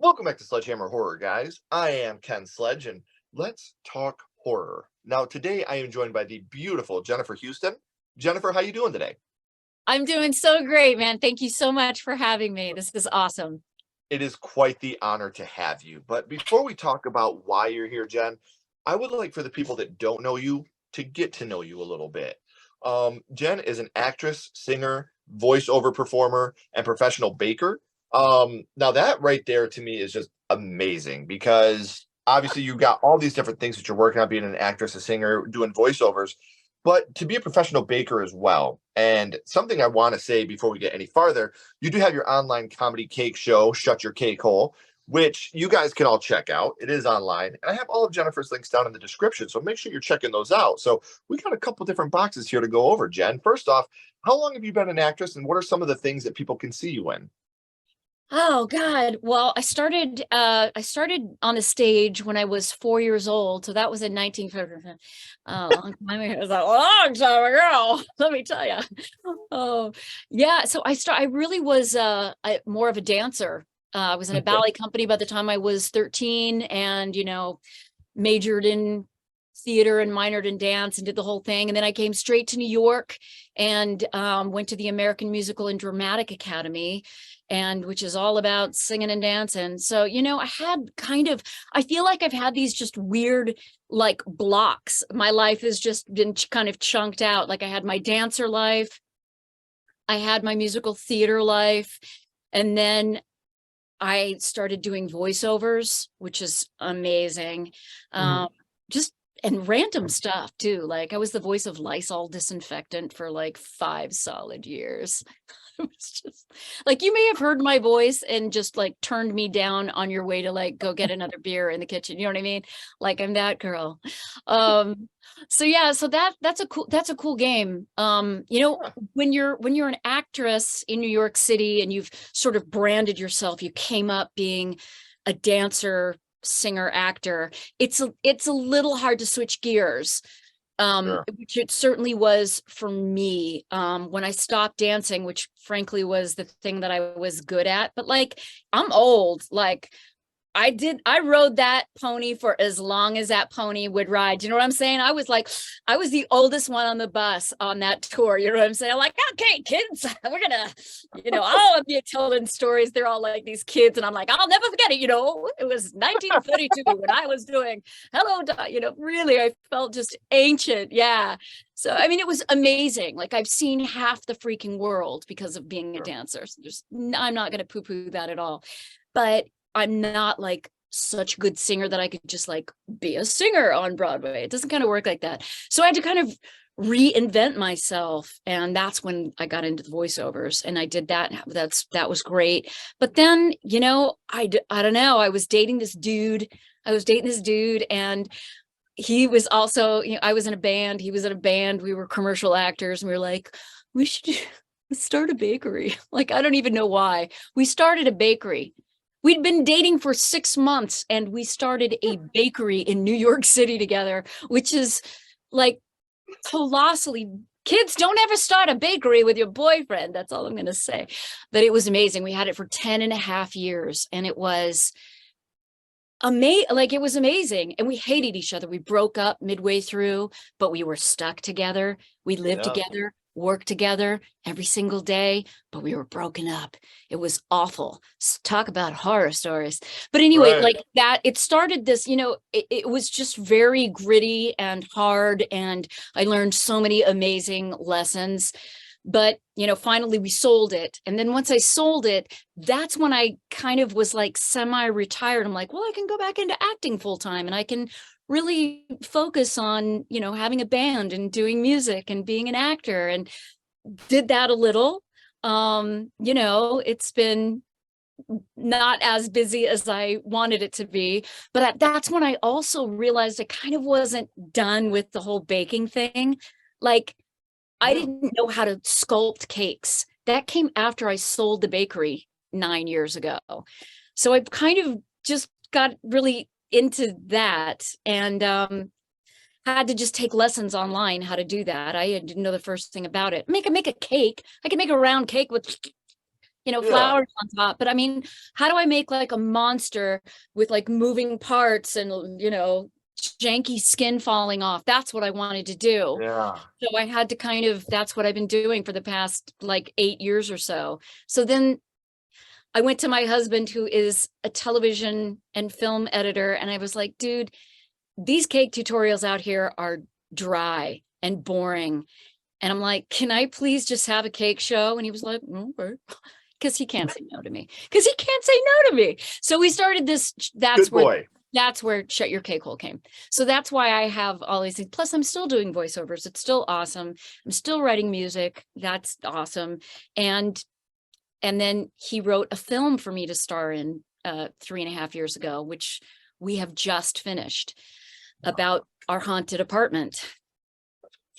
Welcome back to Sledgehammer Horror, guys. I am Ken Sledge, and let's talk horror. Now, today I am joined by the beautiful Jennifer Houston. Jennifer, how you doing today? I'm doing so great, man. Thank you so much for having me. This is awesome. It is quite the honor to have you. But before we talk about why you're here, Jen, I would like for the people that don't know you to get to know you a little bit. Jen is an actress, singer, voiceover performer, and professional baker. Now that right there to me is just amazing because obviously you got all these different things that you're working on, being an actress, a singer, doing voiceovers, but to be a professional baker as well. And something I want to say before we get any farther, you do have your online comedy cake show, Shut Your Cake Hole, which you guys can all check out. It is online. And I have all of Jennifer's links down in the description. So make sure you're checking those out. So we got a couple different boxes here to go over, Jen. First off, how long have you been an actress and what are some of the things that people can see you in? Oh God. Well, I started on the stage when I was 4 years old. So that was in 1950. Long time ago. It was a long time ago. Let me tell you. Oh, yeah. So I really was more of a dancer. I was in a Okay. ballet company by the time I was 13 and, majored in theater and minored in dance and did the whole thing. And then I came straight to New York and went to the American Musical and Dramatic Academy, and which is all about singing and dancing. So, I feel like I've had these just weird like blocks. My life has just been kind of chunked out. Like I had my dancer life, I had my musical theater life, and then I started doing voiceovers, which is amazing. Mhm. Um, just and random stuff too. Like I was the voice of Lysol disinfectant for like 5 solid years. It was just like you may have heard my voice and just like turned me down on your way to like go get another beer in the kitchen. You know what I mean? Like I'm that girl. Um, so yeah, so that's a cool game. Yeah. When you're an actress in New York City and you've sort of branded yourself, you came up being a dancer, singer, actor. It's a little hard to switch gears, Sure. which it certainly was for me, when I stopped dancing, which frankly was the thing that I was good at. But like, I'm old. Like, I rode that pony for as long as that pony would ride. You know what I'm saying? I was the oldest one on the bus on that tour. You know what I'm saying? I'm like, okay, kids, we're gonna, I'll be telling stories. They're all like these kids, and I'm like, I'll never forget it. It was 1932 when I was doing Hello, really, I felt just ancient. Yeah. So, I mean, it was amazing. Like, I've seen half the freaking world because of being a Sure. dancer. So I'm not going to poo poo that at all. But I'm not like such a good singer that I could just like be a singer on Broadway. It doesn't kind of work like that. So I had to kind of reinvent myself, and that's when I got into the voiceovers, and I did that. That was great. But then, I don't know. I was dating this dude, and he was also, I was in a band. He was in a band. We were commercial actors, and we were like, we should start a bakery. Like, I don't even know why. We started a bakery. We'd been dating for 6 months and we started a bakery in New York City together, which is like colossally. Kids, don't ever start a bakery with your boyfriend. That's all I'm going to say. But it was amazing. We had it for 10 and a half years, and it was it was amazing. And we hated each other. We broke up midway through, but we were stuck together. We lived Yeah. together, worked together every single day, but we were broken up. It was awful. Talk about horror stories. But anyway, Right. like that, it started this, it was just very gritty and hard, and I learned so many amazing lessons. But finally we sold it, and then once I sold it, that's when I kind of was like semi-retired. I'm like, well, I can go back into acting full time, and I can really focus on having a band and doing music and being an actor, and did that a little. It's been not as busy as I wanted it to be, but that's when I also realized I kind of wasn't done with the whole baking thing. Like, I Yeah. didn't know how to sculpt cakes. That came after I sold the bakery 9 years ago. So I kind of just got really into that, and had to just take lessons online how to do that. I didn't know the first thing about it. Make a cake. I can make a round cake with, Yeah. flowers on top. But I mean, how do I make like a monster with like moving parts and, janky skin falling off? That's what I wanted to do. Yeah. So I had to that's what I've been doing for the past like 8 years or so. So then I went to my husband, who is a television and film editor, and I was like, dude, these cake tutorials out here are dry and boring. And I'm like, can I please just have a cake show? And he was like, okay. Because he can't say no to me. Because he can't say no to me. So we started this. Good boy. That's where Shut Your Cake Hole came. So that's why I have all these things. Plus, I'm still doing voiceovers. It's still awesome. I'm still writing music. That's awesome. And then he wrote a film for me to star in 3.5 years ago, which we have just finished, about our haunted apartment.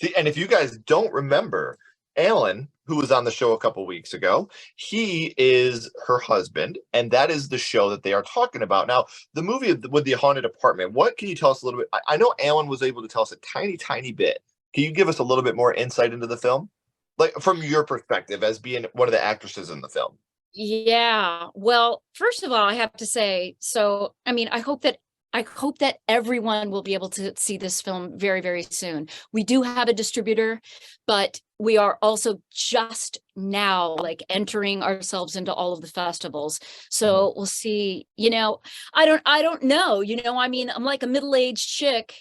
See, and if you guys don't remember, Alan, who was on the show a couple weeks ago, he is her husband, and that is the show that they are talking about. Now, the movie with the haunted apartment, what can you tell us a little bit? I know Alan was able to tell us a tiny, tiny bit. Can you give us a little bit more insight into the film? Like from your perspective as being one of the actresses in the film. Yeah. Well, first of all, I have to say, so I mean, I hope that everyone will be able to see this film very, very soon. We do have a distributor, but we are also just now like entering ourselves into all of the festivals. So we'll see, I don't know, I mean, I'm like a middle-aged chick.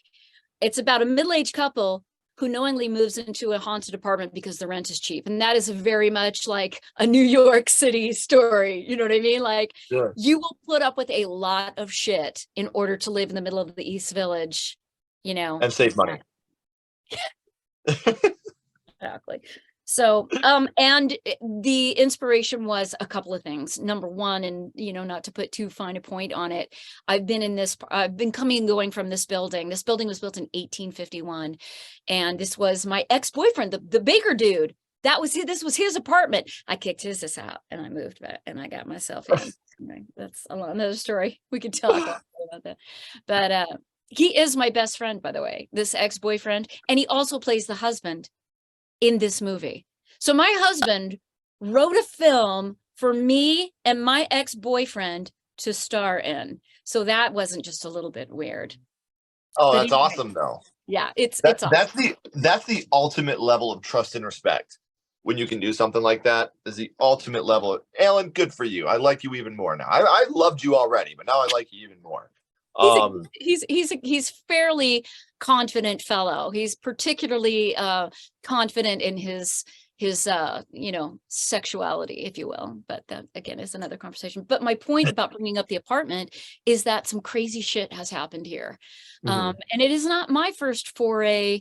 It's about a middle-aged couple who knowingly moves into a haunted apartment because the rent is cheap. And that is very much like a New York City story. You know what I mean? Like, Sure. You will put up with a lot of shit in order to live in the middle of the East Village, And save money. Exactly. So, and the inspiration was a couple of things. Number one, and not to put too fine a point on it, I've been coming and going from this building. This building was built in 1851, and this was my ex-boyfriend, the baker dude. This was his apartment. I kicked his out, and I moved back, and I got myself in. Anyway, that's another story. We could talk about that, but he is my best friend, by the way. This ex-boyfriend, and he also plays the husband in this movie. So my husband wrote a film for me and my ex-boyfriend to star in. So that wasn't just a little bit weird. Oh, But that's anyway, awesome though. Yeah, it's awesome. That's the ultimate level of trust and respect. When you can do something like that, is the ultimate level. Alan, good for you. I like you even more now. I loved you already, but now I like you even more. He's fairly confident fellow. He's particularly confident in his sexuality, if you will. But that again is another conversation. But my point about bringing up the apartment is that some crazy shit has happened here, and it is not my first foray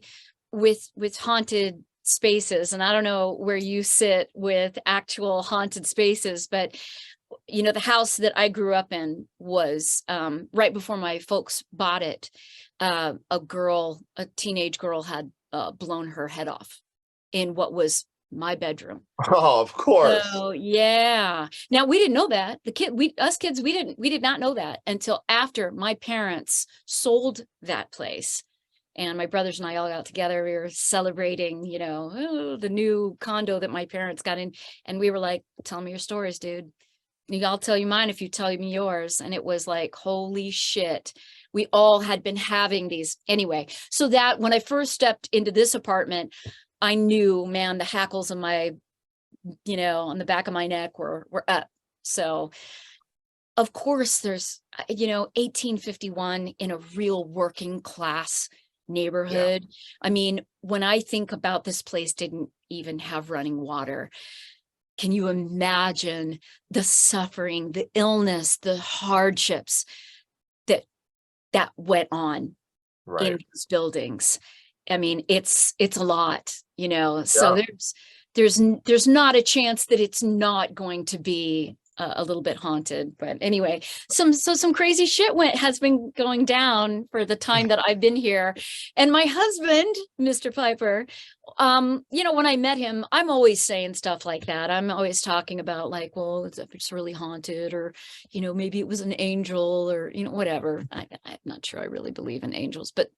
with haunted spaces. And I don't know where you sit with actual haunted spaces, but the house that I grew up in was right before my folks bought it. A teenage girl had blown her head off in what was my bedroom. Oh, of course. So yeah. Now we didn't know that. Us kids, we did not know that until after my parents sold that place. And my brothers and I all got together. We were celebrating, the new condo that my parents got in. And we were like, tell me your stories, dude. I'll tell you mine if you tell me yours. And it was like, holy shit. We all had been having these anyway. So that when I first stepped into this apartment, I knew, man, the hackles on my, on the back of my neck were up. So of course there's, 1851 in a real working class neighborhood. Yeah. I mean, when I think about this place didn't even have running water. Can you imagine the suffering, the illness, the hardships that went on in these buildings? I mean, it's a lot, so there's not a chance that it's not going to be a little bit haunted. But anyway, some crazy shit has been going down for the time that I've been here. And my husband, Mr. Piper, when I met him, I'm always saying stuff like that. I'm always talking about like, well, it's really haunted, or, maybe it was an angel, or, whatever. I'm not sure I really believe in angels, but,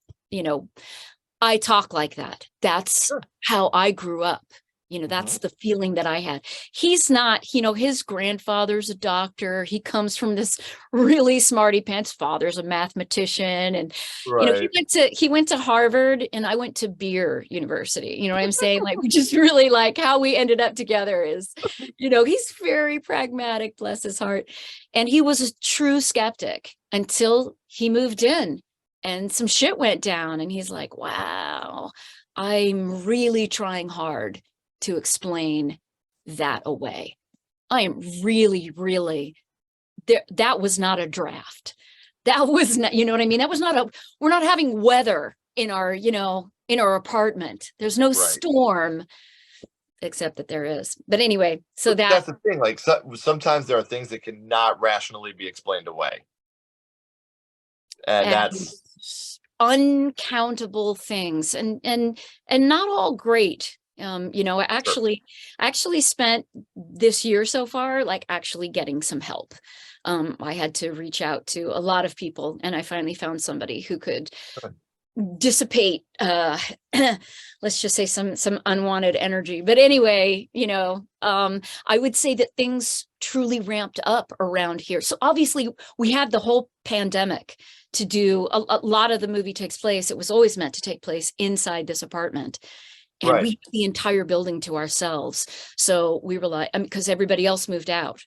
I talk like that. That's how I grew up. That's the feeling that I had. He's not, his grandfather's a doctor. He comes from this really smarty pants father's a mathematician. And, Right. he went to Harvard and I went to Beer University. You know what I'm saying? Like, we just really like how we ended up together is, he's very pragmatic, bless his heart. And he was a true skeptic until he moved in and some shit went down. And he's like, wow, I'm really trying hard to explain that away. I am really, really there. That was not a draft. That was not, you know what I mean? That was not we're not having weather in our, in our apartment. There's no Right. storm, except that there is. But anyway, so But that, that's the thing. Like sometimes there are things that cannot rationally be explained away, and and that's uncountable things and not all great. I sure. actually spent this year so far like actually getting some help. I had to reach out to a lot of people and I finally found somebody who could dissipate let's just say some unwanted energy. But anyway, I would say that things truly ramped up around here. So obviously we had the whole pandemic to do. A lot of the movie takes place, it was always meant to take place inside this apartment, and we Right. had the entire building to ourselves. So we were like, because everybody else moved out.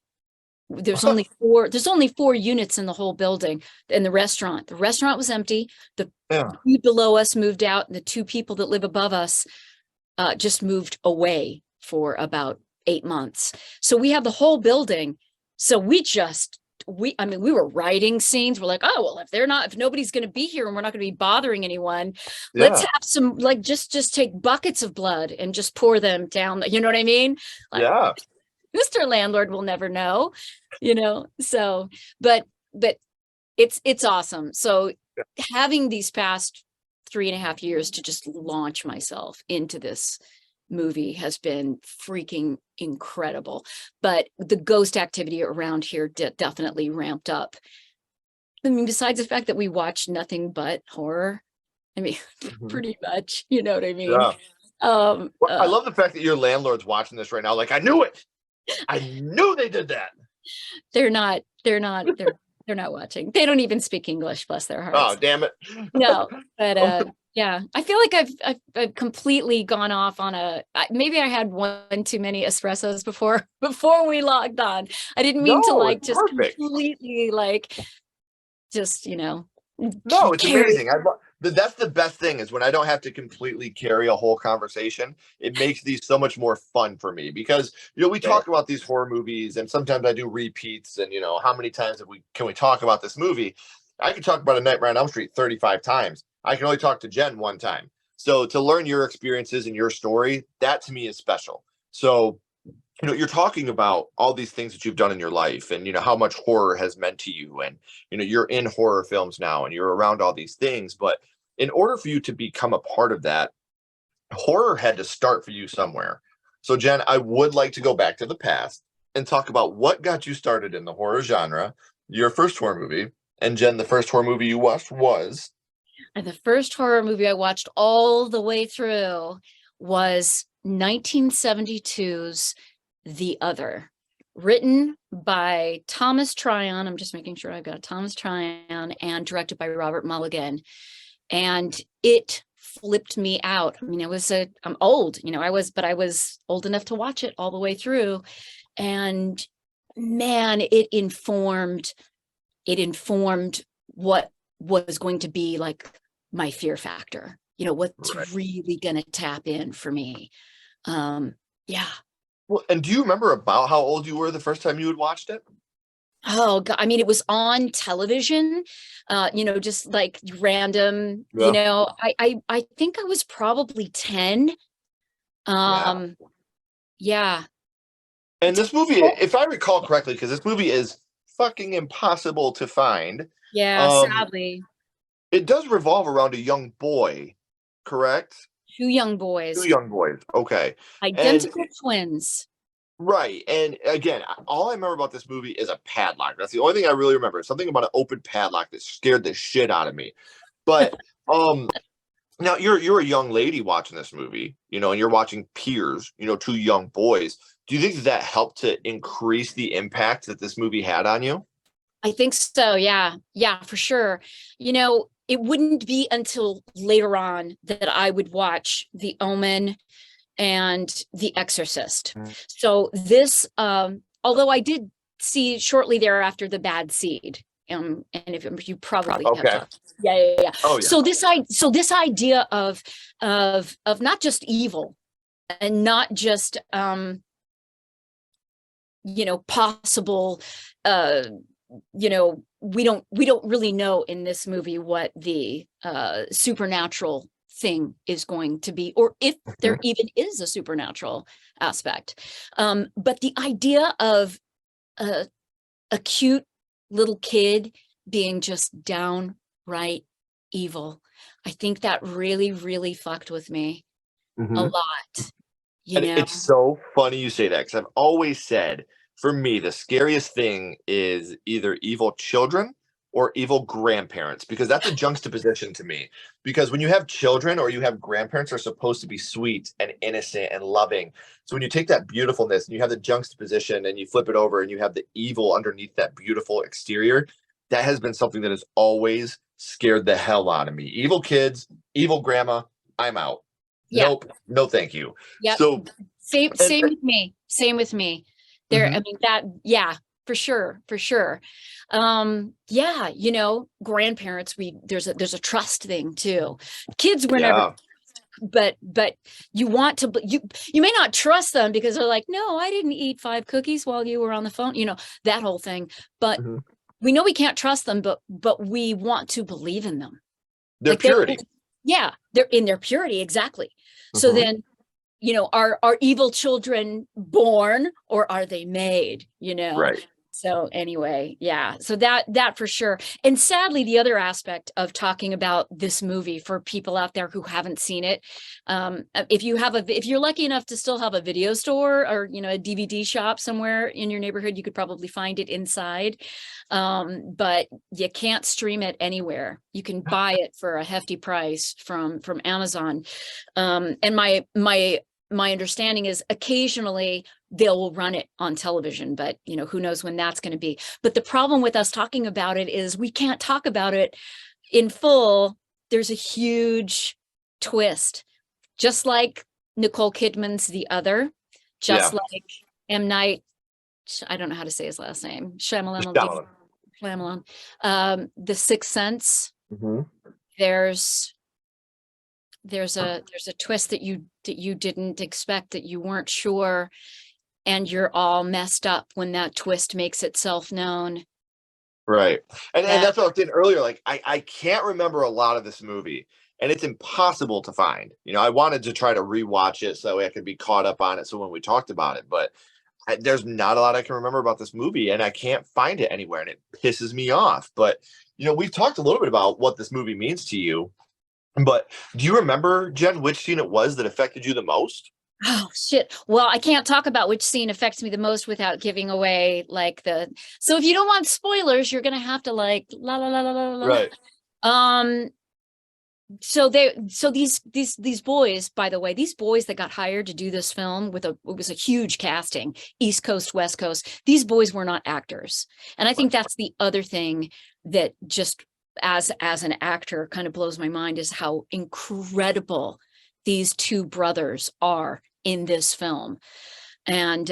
There's only four units in the whole building. And the restaurant was empty. The Yeah. two below us moved out, and the two people that live above us just moved away for about 8 months. So we have the whole building. So we were writing scenes. We're like, oh, well, if nobody's going to be here and we're not going to be bothering anyone, let's Yeah. have some, like, just take buckets of blood and just pour them down. You know what I mean? Like, Yeah. Mr. Landlord will never know, so, but it's awesome. So having these past 3.5 years to just launch myself into this movie has been freaking incredible. But the ghost activity around here definitely ramped up. I mean, besides the fact that we watched nothing but horror, I mean, Mhm. pretty much, you know what I mean? Yeah. Well, I love the fact that your landlord's watching this right now. Like, I knew it. I knew they did that. they're not watching. They don't even speak English, bless their Oh, hearts. damn it. No, but Um, yeah, I feel like I've completely gone off on maybe I had one too many espressos before we logged on. I didn't mean to no, like it's just perfect. completely like just No, it's carry. amazing. That's the best thing is when I don't have to completely carry a whole conversation. It makes these so much more fun for me because we Right. talk about these horror movies and sometimes I do repeats and how many times can we talk about this movie? I can talk about A Nightmare on Elm Street 35 times. I can only talk to Jen one time. So to learn your experiences and your story, that to me is special. So you're talking about all these things that you've done in your life and how much horror has meant to you and you're in horror films now and you're around all these things, but in order for you to become a part of that, horror had to start for you somewhere. So Jen, I would like to go back to the past and talk about what got you started in the horror genre, your first horror movie. And Jen, the first horror movie you watched was And the first horror movie I watched all the way through was 1972's The Other, written by Thomas Tryon. I'm just making sure I've got Thomas Tryon, and directed by Robert Mulligan. And it flipped me out. I mean, I'm old, but I was old enough to watch it all the way through. And man, it informed what was going to be like my fear factor, what's right. really going to tap in for me. Yeah. Well, and do you remember about how old you were the first time you had watched it? Oh God. I mean, it was on television, just like random, Yeah. I think I was probably 10. Yeah. Yeah. And this movie, if I recall correctly, because this movie is fucking impossible to find, Yeah, um, sadly. it does revolve around a young boy, correct? Two young Two boys, young boys. Okay. And identical twins. right. And again, all I remember about this movie is a padlock. That's the only thing I really remember. Something about an open padlock that scared the shit out of me. But um Now you're a young lady watching this movie, and you're watching peers, two young boys. Do you think that helped to increase the impact that this movie had on you? I think so. Yeah. Yeah, for sure. It wouldn't be until later on that I would watch The Omen and The Exorcist. So this, although I did see shortly thereafter The Bad Seed. And if you probably have Okay. talked, yeah. Oh yeah. So this idea of not just evil and not just possible we don't really know in this movie what the supernatural thing is going to be, or if there even is a supernatural aspect. But the idea of a cute little kid being just downright evil, I think that really, really fucked with me a lot, you And know. it's so funny you say that because I've always said, for me, the scariest thing is either evil children or evil grandparents, because that's a juxtaposition to me. Because when you have children or you have grandparents who are supposed to be sweet and innocent and loving. So when you take that beautifulness and you have the juxtaposition and you flip it over and you have the evil underneath that beautiful exterior, that has been something that has always scared the hell out of me. Evil kids, evil grandma, I'm out. Yeah. Nope, no thank you. Yep. So Same, and, same with me. Same with me. There, mhm. I mean that, yeah, for sure, for sure. Yeah, grandparents, there's a trust thing too. Kids were never, Yeah. but you want to, you may not trust them because they're like, no, I didn't eat 5 cookies while you were on the phone, that whole thing. But Mhm. we know we can't trust them, but we want to believe in them. Their Like they're, purity. yeah, they're in their purity, exactly. So Mhm. then, are evil children born or are they made? Right. So anyway, yeah. So that for sure. And sadly, the other aspect of talking about this movie for people out there who haven't seen it, if you're lucky enough to still have a video store or a DVD shop somewhere in your neighborhood, you could probably find it inside. But you can't stream it anywhere. You can buy it for a hefty price from Amazon. And my understanding is occasionally they'll run it on television, but who knows when that's going to be. But the problem with us talking about it is we can't talk about it in full. There's a huge twist, just like Nicole Kidman's The Other, just Yeah. like M. Night, I don't know how to say his last name, Shyamalan. Shyamalan. The Sixth Sense. Mhm. There's there's a twist that you didn't expect, that you weren't sure, and you're all messed up when that twist makes itself known. Right. And That that's what I was saying earlier. Like I can't remember a lot of this movie, and it's impossible to find. I wanted to try to rewatch it so that way I could be caught up on it. So when we talked about it, but there's not a lot I can remember about this movie, and I can't find it anywhere, and it pisses me off. But we've talked a little bit about what this movie means to you. But do you remember, Jen, which scene it was that affected you the most? Oh shit. Well, I can't talk about which scene affects me the most without giving away like so if you don't want spoilers, you're gonna have to like la la la la la la. Right. Um so these boys, by the way, these boys that got hired to do this film it was a huge casting, East Coast, West Coast, these boys were not actors. And I think that's the other thing that just as an actor kind of blows my mind, is how incredible these two brothers are in this film. And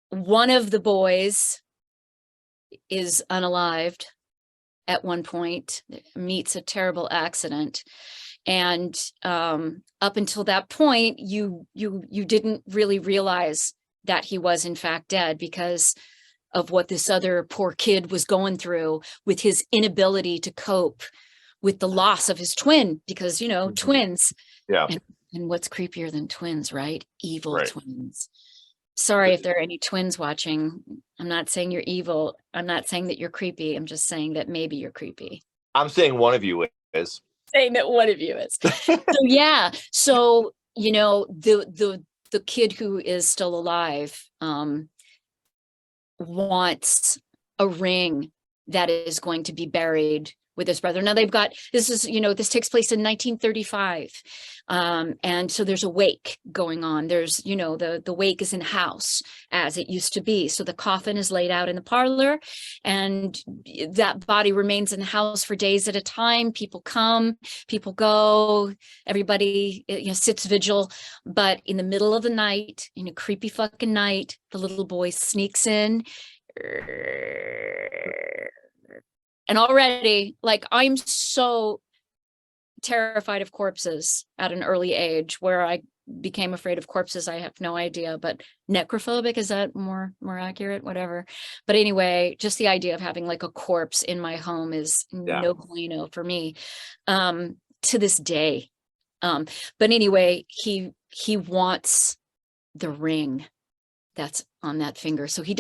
one of the boys is unalived at one point, meets a terrible accident, and up until that point you didn't really realize that he was in fact dead, because of what this other poor kid was going through with his inability to cope with the loss of his twin, because twins. Yeah. And what's creepier than twins, right? Evil Right. twins. Sorry if there are any twins watching. I'm not saying you're evil. I'm not saying that you're creepy. I'm just saying that maybe you're creepy. I'm saying one of you is. Saying that one of you is. So yeah. So, the kid who is still alive wants a ring that is going to be buried with his brother. Now they've got, this is, this takes place in 1935. And so there's a wake going on. There's, the wake is in house as it used to be. So the coffin is laid out in the parlor, and that body remains in the house for days at a time. People come, people go, everybody, sits vigil. But in the middle of the night, in a creepy fucking night, the little boy sneaks in. And already, like, I'm so terrified of corpses at an early age, where I became afraid of corpses. I have no idea, but necrophobic, is that more accurate? Whatever. But anyway, just the idea of having like a corpse in my home is no bueno for me, to this day. But anyway, he wants the ring that's on that finger. So he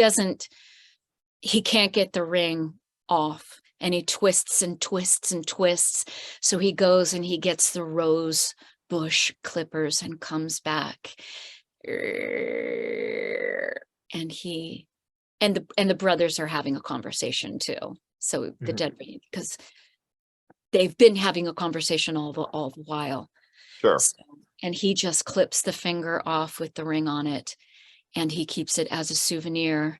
can't get the ring off. And he twists and twists and twists. So he goes and he gets the rose bush clippers and comes back. And the brothers are having a conversation too. So the dead, because they've been having a conversation all the while. Sure. So, and he just clips the finger off with the ring on it, and he keeps it as a souvenir.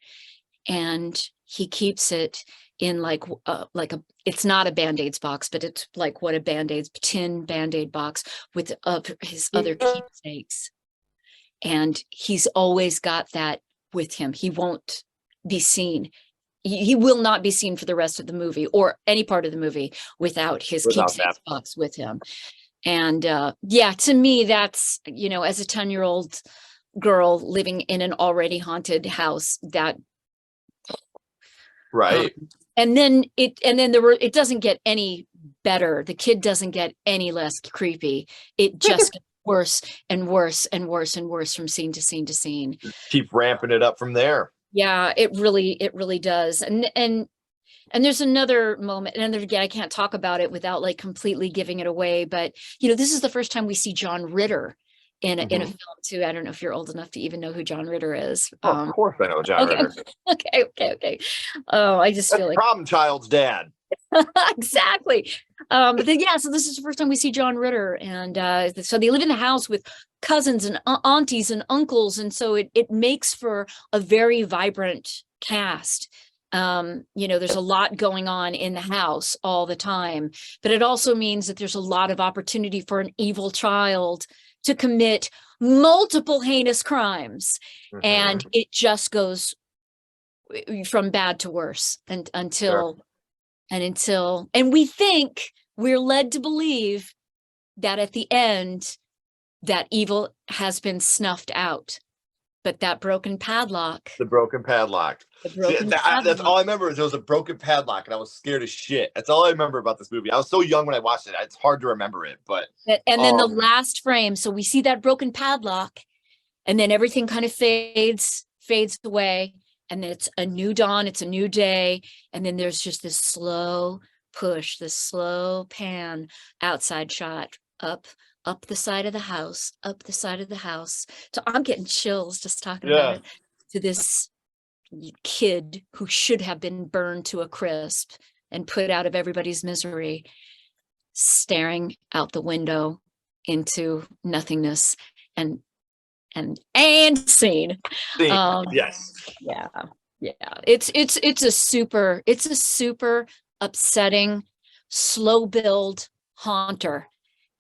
And he keeps it in like it's not a Band-Aids box, but it's like what a tin Band-Aid box with his other keepsakes. And he's always got that with him. He won't be seen. He will not be seen for the rest of the movie or any part of the movie without his keepsakes box with him. And to me, that's, as a 10-year-old girl living in an already haunted house, that right. And then it doesn't get any better. The kid doesn't get any less creepy. It just gets worse and worse and worse and worse from scene to scene to scene. Keep ramping it up from there. Yeah, it really does. And there's another moment, and again, I can't talk about it without like completely giving it away. But this is the first time we see John Ritter in a film too. I don't know if you're old enough to even know who John Ritter is. Of course I know John Ritter. Okay. Oh, I just feel like problem child's dad. exactly. But then, so this is the first time we see John Ritter, and so they live in the house with cousins and aunties and uncles, and so it makes for a very vibrant cast. There's a lot going on in the house all the time, but it also means that there's a lot of opportunity for an evil child to commit multiple heinous crimes. And it just goes from bad to worse until we think, we're led to believe that at the end that evil has been snuffed out. But that broken padlock. The broken padlock. That's all I remember, is there was a broken padlock and I was scared as shit. That's all I remember about this movie. I was so young when I watched it. It's hard to remember it, but. And then the last frame. So we see that broken padlock, and then everything kind of fades away. And then it's a new dawn. It's a new day. And then there's just this slow push, this slow pan outside shot up the side of the house, So I'm getting chills just talking about it, to this kid who should have been burned to a crisp and put out of everybody's misery, staring out the window into nothingness, and scene. Yes. Yeah. It's a super upsetting, slow build haunter.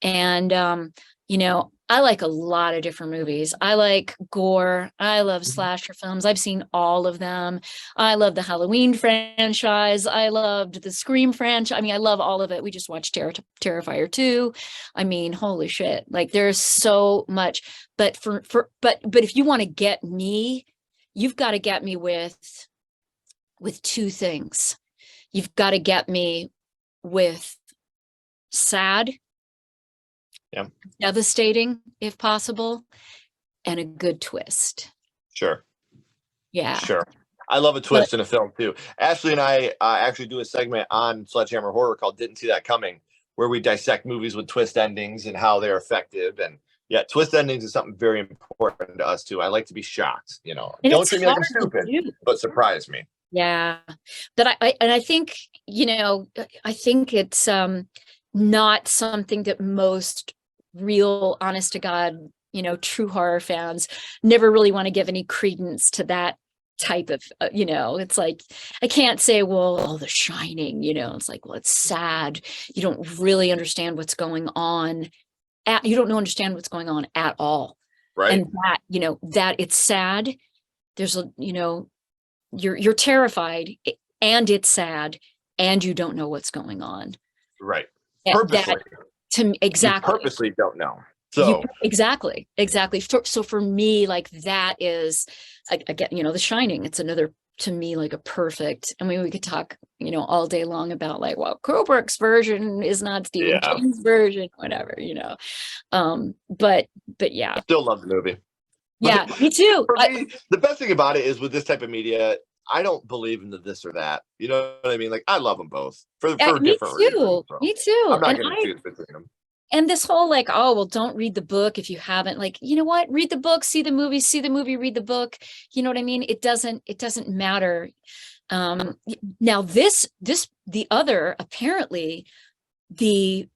And I like a lot of different movies. I like gore. I love slasher films. I've seen all of them. I love the Halloween franchise. I loved the Scream franchise. I mean, I love all of it. We just watched Terrifier 2. I mean, holy shit. Like, there's so much. But but if you want to get me, you've got to get me with two things. You've got to get me with sad, devastating if possible, and a good twist. Sure. Yeah. Sure. I love a twist in a film too. Ashley and I actually do a segment on Sledgehammer Horror called Didn't See That Coming, where we dissect movies with twist endings and how they're effective. And twist endings is something very important to us too. I like to be shocked, And don't treat me like I'm stupid, but surprise me. Yeah. But I think, I think it's not something that most real, honest to God, true horror fans never really want to give any credence to that type of, it's like, I can't say, well, oh, The Shining, it's like, well, it's sad. You don't really understand what's going on. You don't understand what's going on at all. Right. And that, that it's sad. There's you're terrified and it's sad and you don't know what's going on. Right. That Purposely. to me, You exactly. purposely don't know. You So exactly. So for me, like that is again, The Shining. It's another, to me, like a perfect. I mean, we could talk, all day long about like, well, Kubrick's version is not Stephen yeah, King's version, whatever, but yeah, still love the movie. yeah, But me too. for me, the best thing about it is with this type of media, I don't believe in the this or that. You know what I mean? Like I love them both for Me different reasons. too. So Me too. I'm not going to choose between them. And this whole like, oh, well, don't read the book if you haven't, like, you know what? Read the book, see the movie, read the book. You know what I mean? It doesn't matter. Now the other, apparently the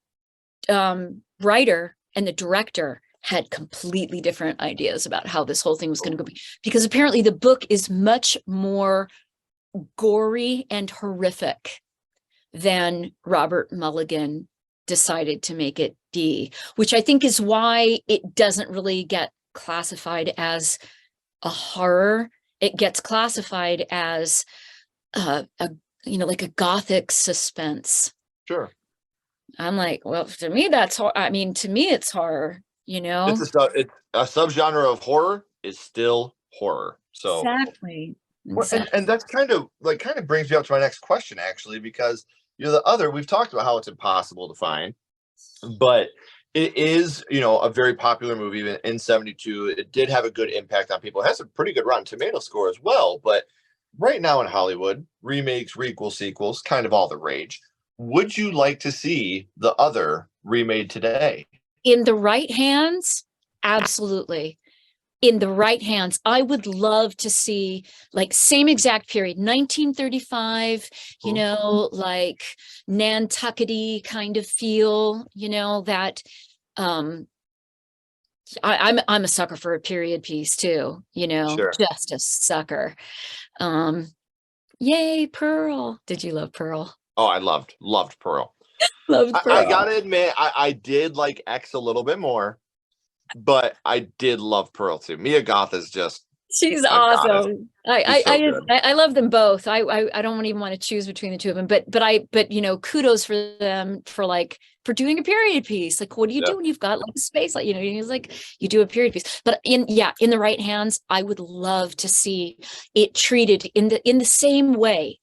writer and the director had completely different ideas about how this whole thing was going to go, because apparently the book is much more gory and horrific than Robert Mulligan decided to make it be, which I think is why it doesn't really get classified as a horror. It gets classified as a like a gothic suspense. Sure. I'm like, well, to me that's I mean, to me it's horror. It's a subgenre of horror is still horror. So Exactly. well, Exactly. and that's kind of brings me up to my next question actually, because the other we've talked about how it's impossible to find, but it is a very popular movie in 72. It did have a good impact on people. It has a pretty good Rotten Tomato score as well. But right now in Hollywood, remakes, requels, sequels, kind of all the rage. Would you like to see the other remade today? In the right hands, absolutely. In the right hands, I would love to see, like, same exact period, 1935, like Nantuckety kind of feel, that um I'm a sucker for a period piece too, Sure. just a sucker. Um Yay, Pearl. Did you love Pearl? Oh, I loved Pearl. Loved I Pearl. gotta admit, I did like X a little bit more, but I did love Pearl too. Mia Goth is just She's a goddess. awesome. She's I I so I just good. I love them both. I don't even want to choose between the two of them, but kudos for them for doing a period piece. Like, what do you do Yep. when you've got like space? Like, it's like you do a period piece. But in the right hands, I would love to see it treated in the same way,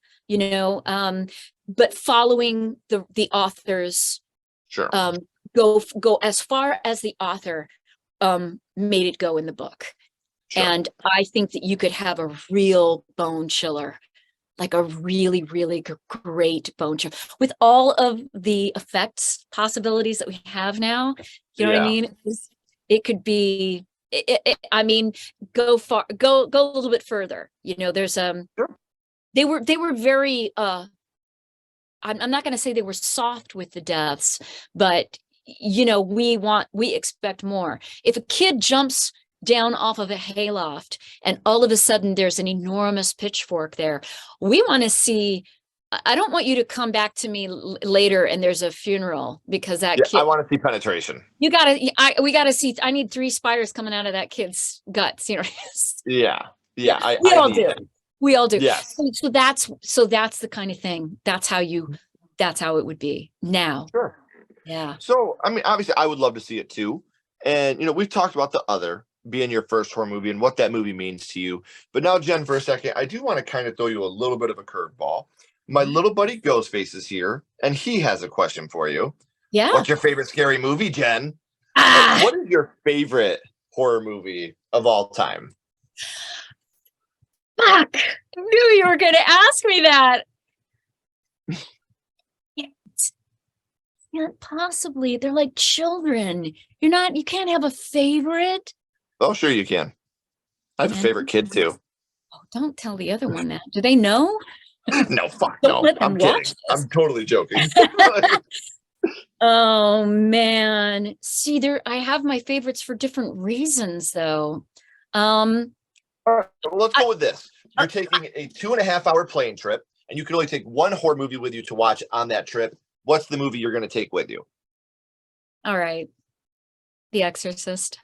but following the author's Sure. go as far as the author made it go in the book. Sure. And I think that you could have a real bone chiller, like a really, really great bone chiller with all of the effects possibilities that we have now. You know what I Yeah. mean? It could be, I mean, go a little bit further. There's, Sure. they were very, I'm not going to say they were soft with the deaths, but we expect more. If a kid jumps down off of a hayloft and all of a sudden there's an enormous pitchfork there, we want to see. I don't want you to come back to me later and there's a funeral because that Yeah. I kid, want to see penetration. we gotta see. I need 3 spiders coming out of that kid's guts. Yeah. Yeah, Yeah. we I all need do. it. We all do. Yes. So that's the kind of thing. That's how it would be now. Sure. Yeah. So, I mean, obviously, I would love to see it too. And, we've talked about the other being your first horror movie and what that movie means to you. But now, Jen, for a second, I do want to kind of throw you a little bit of a curveball. My little buddy Ghostface is here, and he has a question for you. Yeah. What's your favorite scary movie, Jen? Ah, What is your favorite horror movie of all time? fuck. I knew you were going to ask me that. Can't possibly. They're like children. You can't have a favorite. Oh, sure you can. I have a favorite kid too. Oh, don't tell the other one that. Do they know? No, fuck Don't no. let them I'm watch kidding. this. I'm totally joking. Oh man. See, there I have my favorites for different reasons though. Um All right, well, let's I, go with this. uh, You're taking a 2.5 hour plane trip, and you can only take one horror movie with you to watch on that trip. What's the movie you're going to take with you? all right. The Exorcist.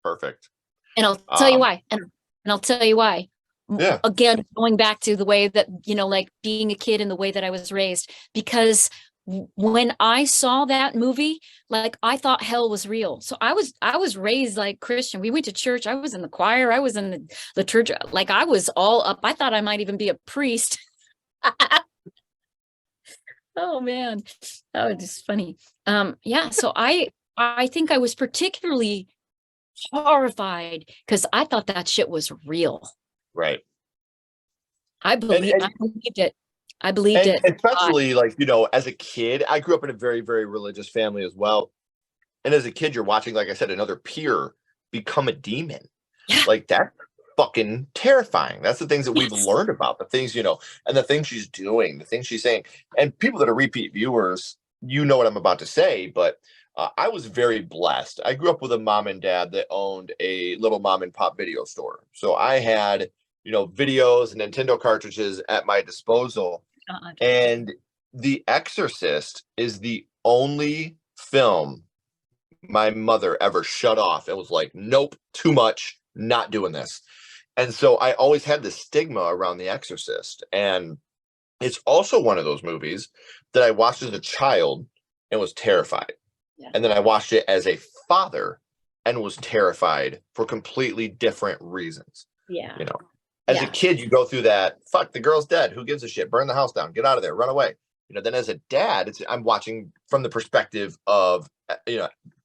Perfect. And I'll tell you Um, why. And I'll tell you why. yeah, Again, going back to the way that, like being a kid and the way that I was raised, because when I saw that movie, like I thought hell was real. So I was raised like Christian. We went to church. I was in the choir. I was in the church. Like I was all up. I thought I might even be a priest. Oh man. That was just funny. Yeah, so I think I was particularly horrified because I thought that shit was real. right. I And believe I and believed it. I believed and it. especially like as a kid, I grew up in a very very religious family as well. And as a kid, you're watching, like I said, another peer become a demon. Yeah. Like that's fucking terrifying. That's the things that we've Yes. learned about, the things, and the things she's doing, the things she's saying. And people that are repeat viewers, you know what I'm about to say, but I was very blessed. I grew up with a mom and dad that owned a little mom and pop video store. So I had, videos and Nintendo cartridges at my disposal. God. And The Exorcist is the only film my mother ever shut off and was like, nope, too much, not doing this. And so I always had this stigma around The Exorcist. And it's also one of those movies that I watched as a child and was terrified. Yeah. And then I watched it as a father and was terrified for completely different reasons. Yeah. You know, as a Yeah. kid, you go through that, fuck, the girl's dead. Who gives a shit? Burn the house down. Get out of there. Run away. Then as a dad, I'm watching from the perspective of,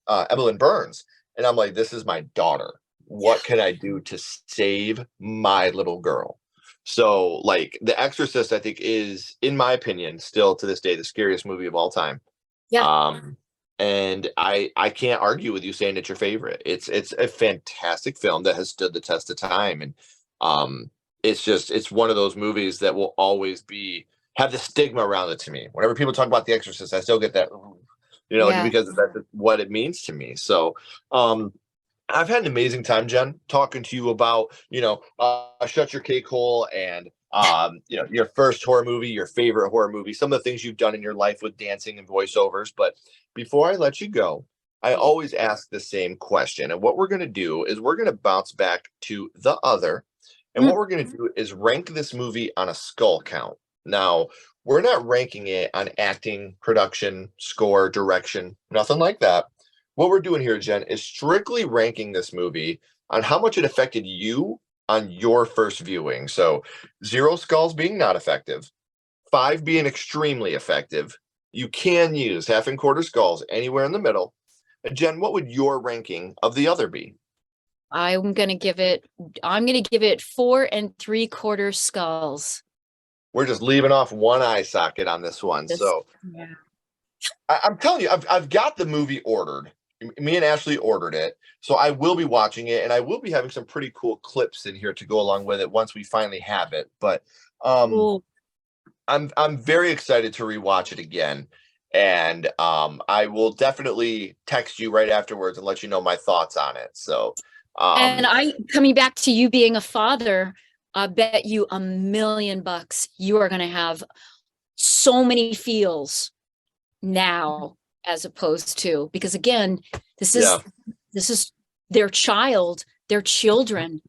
Evelyn Burns. And I'm like, this is my daughter. What can I do to save my little girl? So, like, The Exorcist, I think, is, in my opinion, still to this day, the scariest movie of all time. Yeah. Um, and I can't argue with you saying it's your favorite. It's a fantastic film that has stood the test of time, and um, it's one of those movies that will always have the stigma around it to me. Whenever people talk about The Exorcist, I still get that, Yeah. because that's what it means to me. So, um, I've had an amazing time, Jen, talking to you about, Shut Your Cake Hole and, your first horror movie, your favorite horror movie, some of the things you've done in your life with dancing and voiceovers. But before I let you go, I always ask the same question. And what we're going to do is we're going to bounce back to The Other. And what Mm. we're going to do is rank this movie on a skull count. Now, we're not ranking it on acting, production, score, direction, nothing like that. What we're doing here, Jen, is strictly ranking this movie on how much it affected you on your first viewing. So 0 skulls being not effective, 5 being extremely effective. You can use half and quarter skulls anywhere in the middle. And Jen, what would your ranking of The Other be? I'm gonna give it 4 3/4 skulls. We're just leaving off one eye socket on this one. Just So yeah. I'm telling you, I've got the movie ordered. Me and Ashley ordered it, so I will be watching it, and I will be having some pretty cool clips in here to go along with it once we finally have it. But um, Cool. I'm very excited to rewatch it again, and I will definitely text you right afterwards and let you know my thoughts on it. So And um, coming back to you being a father, I bet you $1,000,000 you are gonna have so many feels now as opposed to, because again, this is yeah. this is their child, their children.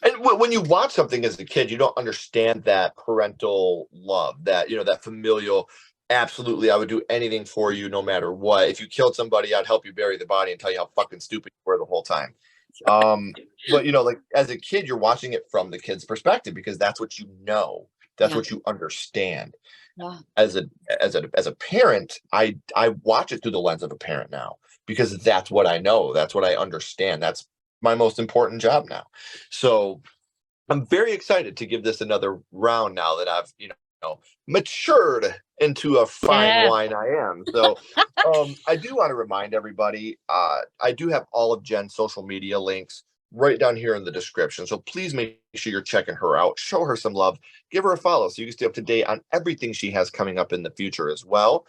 And when you watch something as a kid, you don't understand that parental love, that that familial. Absolutely, I would do anything for you, no matter what. If you killed somebody, I'd help you bury the body and tell you how fucking stupid you were the whole time. But like as a kid, you're watching it from the kid's perspective because that's what you know, that's Yeah. what you understand. Yeah. As a parent, I watch it through the lens of a parent now because that's what I know, that's what I understand. That's my most important job now. So I'm very excited to give this another round now that I've, matured into a fine Yeah. wine I am. So I do want to remind everybody, I do have all of Jen's social media links right down here in the description. So please make sure you're checking her out. Show her some love. Give her a follow so you can stay up to date on everything she has coming up in the future as well.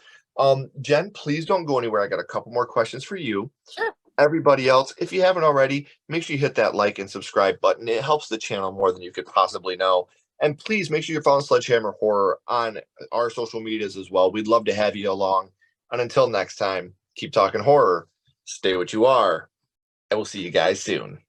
Jen, please don't go anywhere. I got a couple more questions for you. Sure. Everybody else, if you haven't already, make sure you hit that like and subscribe button. It helps the channel more than you could possibly know. And please make sure you're following Sledgehammer Horror on our social medias as well. We'd love to have you along. And until next time, keep talking horror, stay what you are, and we'll see you guys soon.